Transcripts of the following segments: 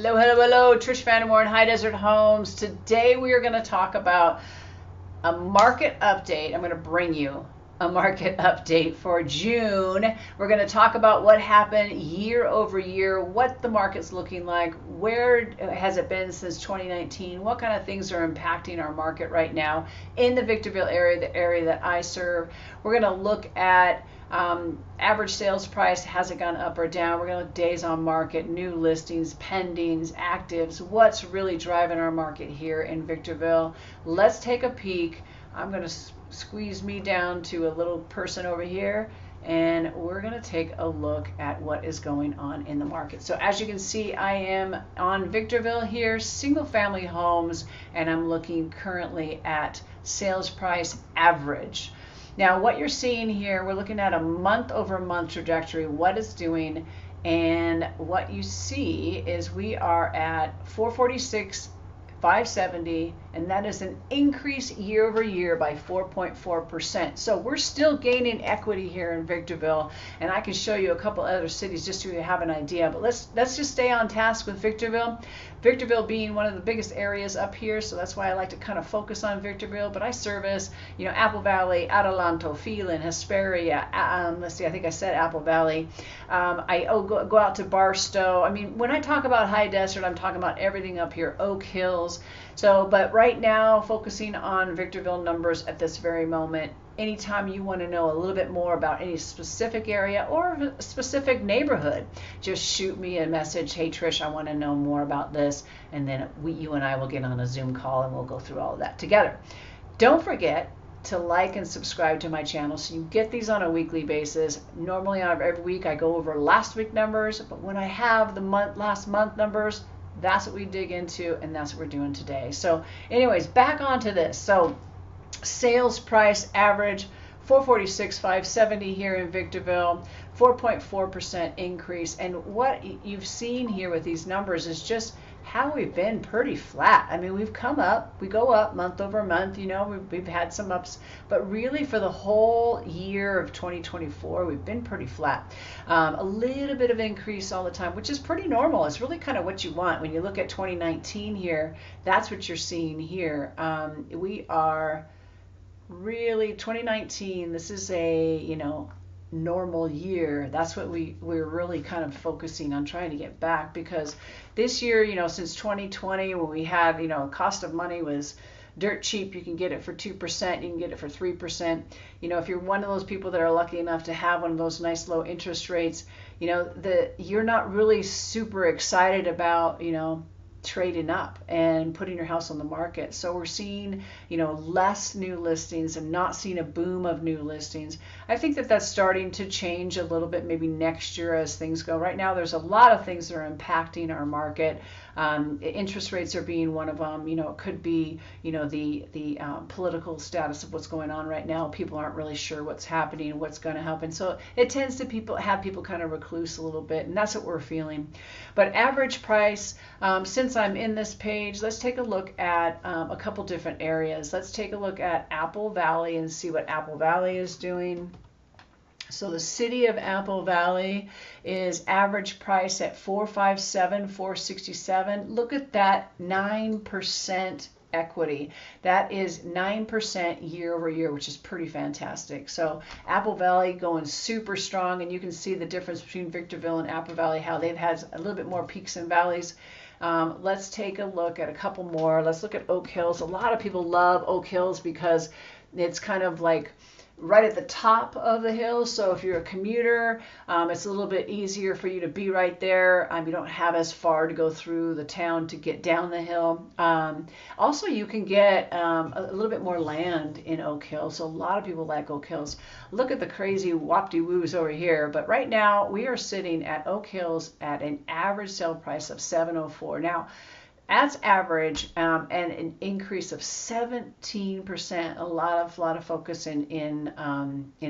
Hello, hello, hello. Trish Vander Mooren, High Desert Homes. Today we are going to talk about a market update. I'm going to bring you a market update for June. We're going to talk about what happened year over year, what the market's looking like, where has it been since 2019, what kind of things are impacting our market right now in the Victorville area, the area that I serve. We're going to look at average sales price, has it gone up or down? We're going to look days on market, new listings, pendings, actives, what's really driving our market here in Victorville. Let's take a peek. I'm going to squeeze me down to a little person over here, and we're going to take a look at what is going on in the market. So as you can see, I am on Victorville here, single family homes, and I'm looking currently at sales price average. Now what you're seeing here, we're looking at a month over month trajectory, what it's doing, and what you see is we are at 446,570, and that is an increase year over year by 4.4%. So we're still gaining equity here in Victorville, and I can show you a couple other cities just so you have an idea. But let's just stay on task with Victorville. Victorville being one of the biggest areas up here, so that's why I like to kind of focus on Victorville. But I service, Apple Valley, Adelanto, Phelan, Hesperia. Let's see, I think I said Apple Valley. I go out to Barstow. I mean, when I talk about High Desert, I'm talking about everything up here, Oak Hills. So, but right now, focusing on Victorville numbers at this very moment. Anytime you want to know a little bit more about any specific area or a specific neighborhood, just shoot me a message. Hey Trish, I want to know more about this, and then you and I will get on a Zoom call and we'll go through all of that together. Don't forget to like and subscribe to my channel so you get these on a weekly basis. Normally every week I go over last week numbers, but when I have the last month numbers, that's what we dig into, and that's what we're doing today. So anyways, back onto this. So sales price average 446,570 here in Victorville, 4.4% increase. And what you've seen here with these numbers is just how we've been pretty flat. I mean, we've come up, we go up month over month, we've had some ups, but really for the whole year of 2024, we've been pretty flat. A little bit of increase all the time, which is pretty normal. It's really kind of what you want. When you look at 2019 here, that's what you're seeing here. We are really 2019, this is a normal year. That's what we're really kind of focusing on trying to get back, because this year, since 2020, when we had cost of money was dirt cheap, you can get it for 2%, you can get it for 3%. If you're one of those people that are lucky enough to have one of those nice low interest rates, you're not really super excited about trading up and putting your house on the market. So we're seeing less new listings and not seeing a boom of new listings. I think that that's starting to change a little bit maybe next year as things go. Right now there's a lot of things that are impacting our market. Interest rates are being one of them. It could be the political status of what's going on right now. People aren't really sure what's happening, what's going to happen. So it tends to have people kind of recluse a little bit, and that's what we're feeling. But average price, since I'm in this page, let's take a look at a couple different areas. Let's take a look at Apple Valley and see what Apple Valley is doing. So the city of Apple Valley is average price at 457, 467. Look at that, 9% equity. That is 9% year over year, which is pretty fantastic. So Apple Valley going super strong, and you can see the difference between Victorville and Apple Valley, how they've had a little bit more peaks and valleys. Let's take a look at a couple more. Let's look at Oak Hills. A lot of people love Oak Hills because it's kind of like right at the top of the hill. So if you're a commuter, it's a little bit easier for you to be right there. You don't have as far to go through the town to get down the hill. Also, you can get a little bit more land in Oak Hills. So a lot of people like Oak Hills. Look at the crazy whoop-de-woos over here. But right now, we are sitting at Oak Hills at an average sale price of $704. Now, that's average, and an increase of 17%. A lot of focus in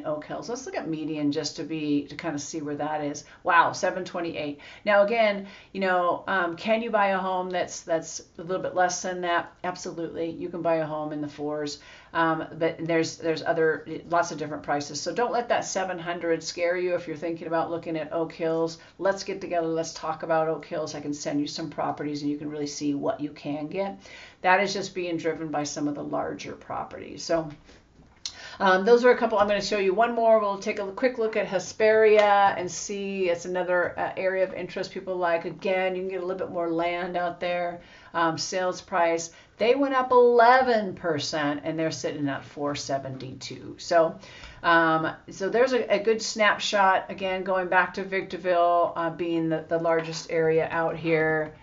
Oak Hills. Let's look at median just to kind of see where that is. Wow, 728. Now again, can you buy a home that's a little bit less than that? Absolutely, you can buy a home in the fours. But there's lots of different prices. So don't let that 700 scare you if you're thinking about looking at Oak Hills. Let's get together. Let's talk about Oak Hills. I can send you some properties and you can really see what you can get. That is just being driven by some of the larger properties. So those are a couple. I'm going to show you one more. We'll take a quick look at Hesperia and see. It's another area of interest people like. Again, you can get a little bit more land out there. Sales price, they went up 11% and they're sitting at 472. So there's a good snapshot. Again, going back to Victorville being the largest area out here.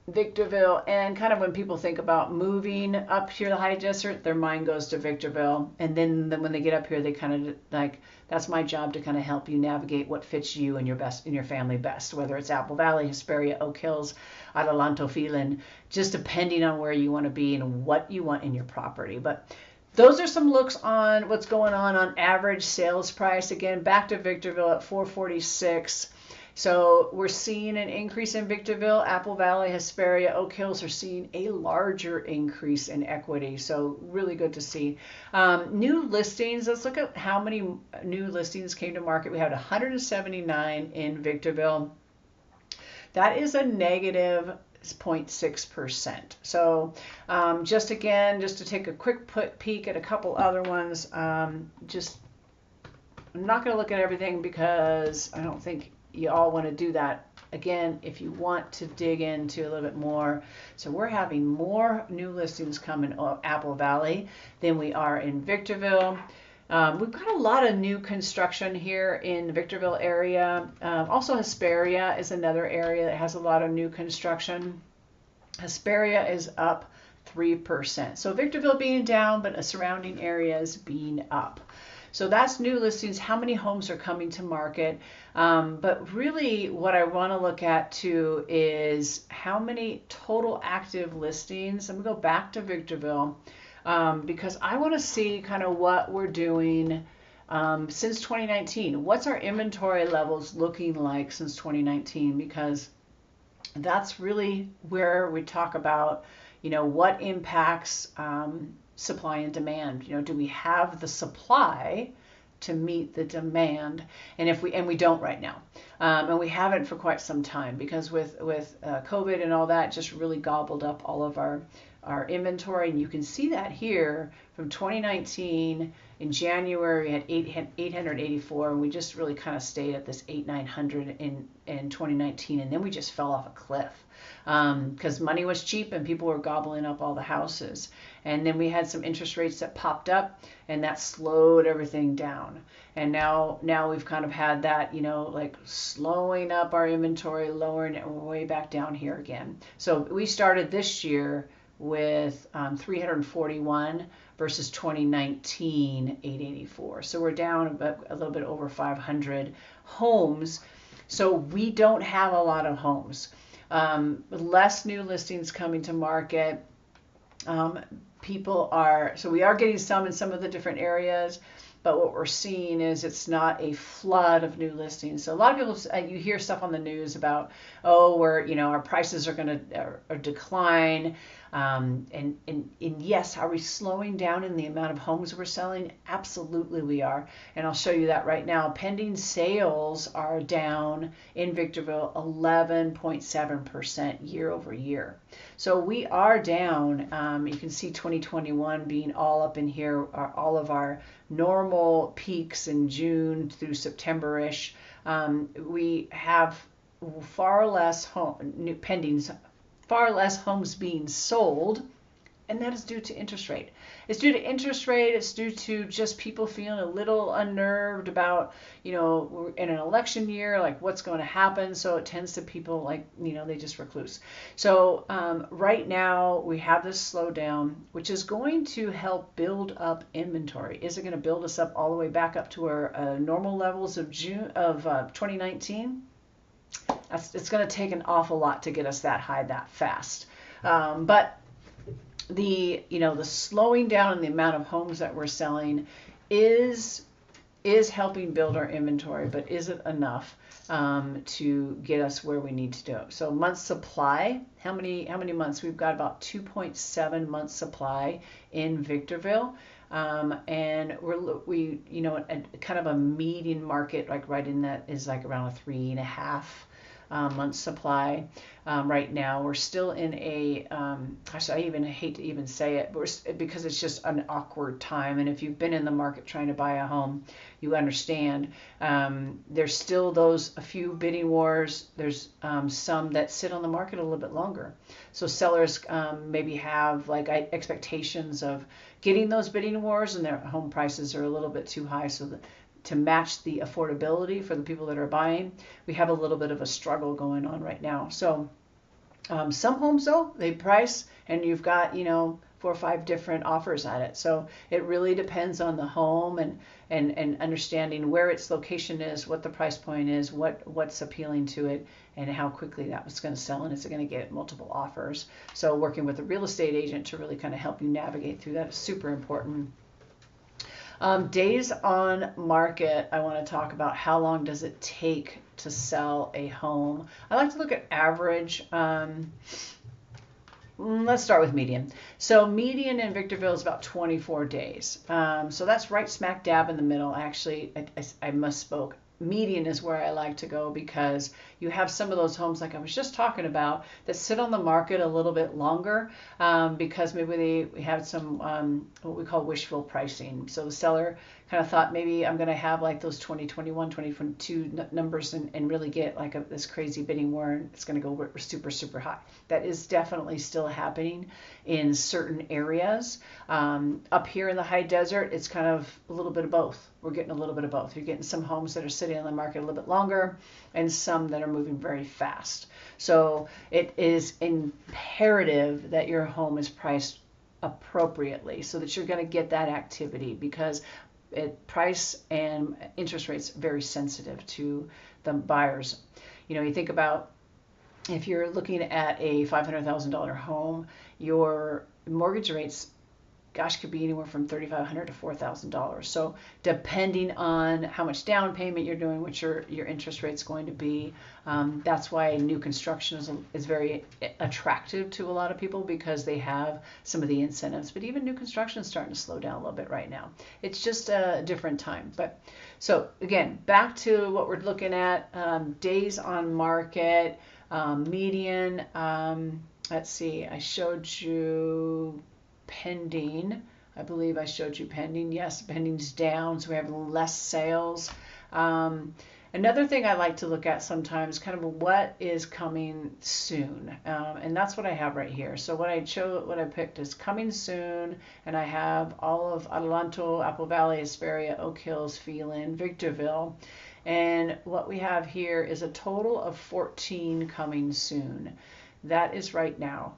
Victorville, and kind of when people think about moving up here to the high desert, their mind goes to Victorville, and then when they get up here, they kind of like, that's my job to kind of help you navigate what fits you and your family best, whether it's Apple Valley, Hesperia, Oak Hills, Adelanto, Phelan, just depending on where you want to be and what you want in your property. But those are some looks on what's going on average sales price. Again, back to Victorville at 446. So we're seeing an increase in Victorville. Apple Valley, Hesperia, Oak Hills are seeing a larger increase in equity. So really good to see. New listings, let's look at how many new listings came to market. We had 179 in Victorville. That is a negative 0.6%. So just to take a quick peek at a couple other ones, I'm not going to look at everything because I don't think you all want to do that. Again, if you want to dig into a little bit more. So we're having more new listings come in Apple Valley than we are in Victorville. We've got a lot of new construction here in the Victorville area. Also Hesperia is another area that has a lot of new construction. Hesperia is up 3%. So Victorville being down, but surrounding areas being up. So that's new listings, how many homes are coming to market. But really what I want to look at too is how many total active listings. I'm going to go back to Victorville because I want to see kind of what we're doing since 2019. What's our inventory levels looking like since 2019? Because that's really where we talk about, what impacts supply and demand. Do we have the supply to meet the demand? And we don't right now, and we haven't for quite some time because with COVID and all that just really gobbled up all of our inventory. And you can see that here from 2019 in January we had 884, and we just really kind of stayed at this 900 in 2019, and then we just fell off a cliff because money was cheap and people were gobbling up all the houses. And then we had some interest rates that popped up and that slowed everything down. And now we've kind of had that, like slowing up our inventory, lowering it, and we're way back down here again. So we started this year with 341 versus 2019 884. So we're down a little bit over 500 homes. So we don't have a lot of homes. Less new listings coming to market. So we are getting some in some of the different areas, but what we're seeing is it's not a flood of new listings. So a lot of people, you hear stuff on the news about, our prices are going to decline. And yes, are we slowing down in the amount of homes we're selling? Absolutely we are. And I'll show you that right now. Pending sales are down in Victorville 11.7% year over year. So we are down. You can see 2021 being all up in here, all of our normal peaks in June through September-ish. We have far less far less homes being sold, and that is due to interest rate. It's due to interest rate. It's due to just people feeling a little unnerved about, we're in an election year, like what's going to happen. So it tends to people they just recluse. So right now we have this slowdown, which is going to help build up inventory. Is it going to build us up all the way back up to our normal levels of June of 2019? It's going to take an awful lot to get us that high that fast. But the slowing down in the amount of homes that we're selling is helping build our inventory, but is it enough? to get us where we need to go. So month supply, how many months? We've got about 2.7 months supply in Victorville. And we kind of a median market, like right in that is like around a 3.5 month supply. Right now we're still in a gosh, I even hate to even say it, but because it's just an awkward time. And if you've been in the market trying to buy a home, you understand. There's still a few bidding wars. There's some that sit on the market a little bit longer. So sellers maybe have like expectations of getting those bidding wars, and their home prices are a little bit too high, so that to match the affordability for the people that are buying, we have a little bit of a struggle going on right now. So some homes though, they price and you've got 4 or 5 different offers at it. So it really depends on the home and understanding where its location is, what the price point is, what's appealing to it, and how quickly that was going to sell, and is it going to get multiple offers. So working with a real estate agent to really kind of help you navigate through that is super important. Days on market, I want to talk about how long does it take to sell a home. I like to look at average. Let's start with median. So median in Victorville is about 24 days. So that's right smack dab in the middle. Actually, I misspoke. Median is where I like to go, because you have some of those homes like I was just talking about that sit on the market a little bit longer because maybe we had some what we call wishful pricing. So the seller kind of thought, maybe I'm going to have like those 2021, 2022 numbers and really get like this crazy bidding war, and it's going to go super, super high. That is definitely still happening in certain areas. Up here in the high desert, it's kind of a little bit of both. We're getting a little bit of both. You're getting some homes that are sitting on the market a little bit longer and some that are moving very fast. So it is imperative that your home is priced appropriately so that you're going to get that activity, because price and interest rates are very sensitive to the buyers. You think about if you're looking at a $500,000 home, your mortgage rates, gosh, could be anywhere from $3,500 to $4,000. So depending on how much down payment you're doing, what your interest rate's going to be, that's why new construction is very attractive to a lot of people, because they have some of the incentives. But even new construction is starting to slow down a little bit right now. It's just a different time. But so again, back to what we're looking at, days on market, median. Let's see, I showed you pending. I believe I showed you pending. Yes, pending's down, so we have less sales. Another thing I like to look at sometimes, kind of what is coming soon, and that's what I have right here. So what I picked is coming soon, and I have all of Adelanto, Apple Valley, Hesperia, Oak Hills, Phelan, Victorville, and what we have here is a total of 14 coming soon. That is right now.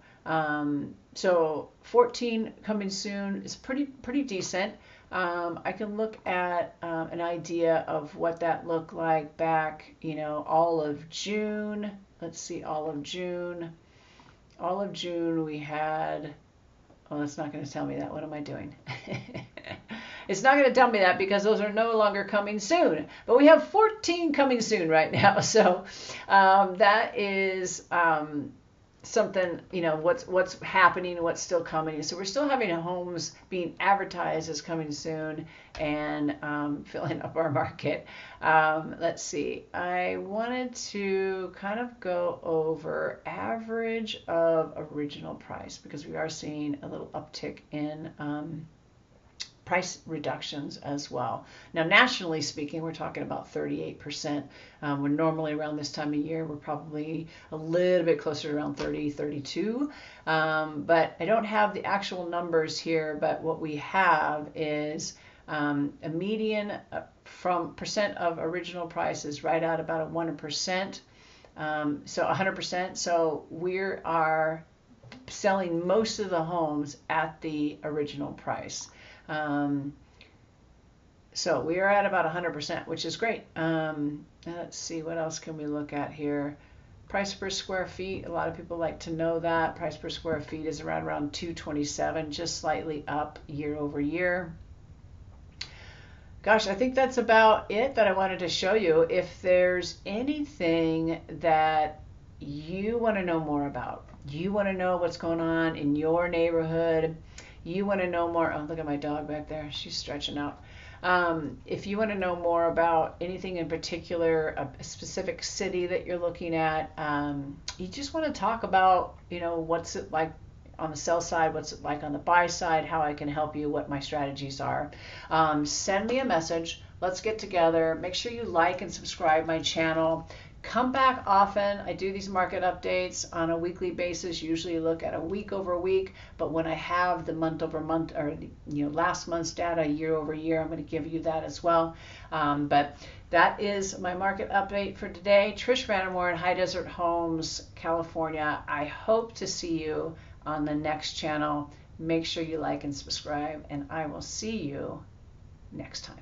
So 14 coming soon is pretty decent. I can look at an idea of what that looked like back, all of June. Let's see, all of June. All of June we had, oh, that's not going to tell me that. What am I doing? It's not going to tell me that because those are no longer coming soon. But we have 14 coming soon right now. So that is something, what's happening, what's still coming. So we're still having homes being advertised as coming soon and filling up our market. Let's see. I wanted to kind of go over average of original price, because we are seeing a little uptick in price reductions as well. Now, nationally speaking, we're talking about 38%. We're normally around this time of year, we're probably a little bit closer to around 30, 32. But I don't have the actual numbers here, but what we have is a median from percent of original price is right at about a 1%. So 100%. So we are selling most of the homes at the original price. So we are at about 100%, which is great. Let's see, what else can we look at here? Price per square feet. A lot of people like to know that. Price per square feet is around $227, just slightly up year over year. Gosh, I think that's about it that I wanted to show you. If there's anything that you want to know more about, you want to know what's going on in your neighborhood, you want to know more. Oh, look at my dog back there. She's stretching out. If you want to know more about anything in particular, a specific city that you're looking at, you just want to talk about, what's it like on the sell side, what's it like on the buy side, how I can help you, what my strategies are. Send me a message. Let's get together. Make sure you like and subscribe my channel. Come back often. I do these market updates on a weekly basis. Usually look at a week over week, but when I have the month over month or last month's data year over year, I'm going to give you that as well. But that is my market update for today. Trish Vander Mooren, High Desert Homes, California. I hope to see you on the next channel. Make sure you like and subscribe, and I will see you next time.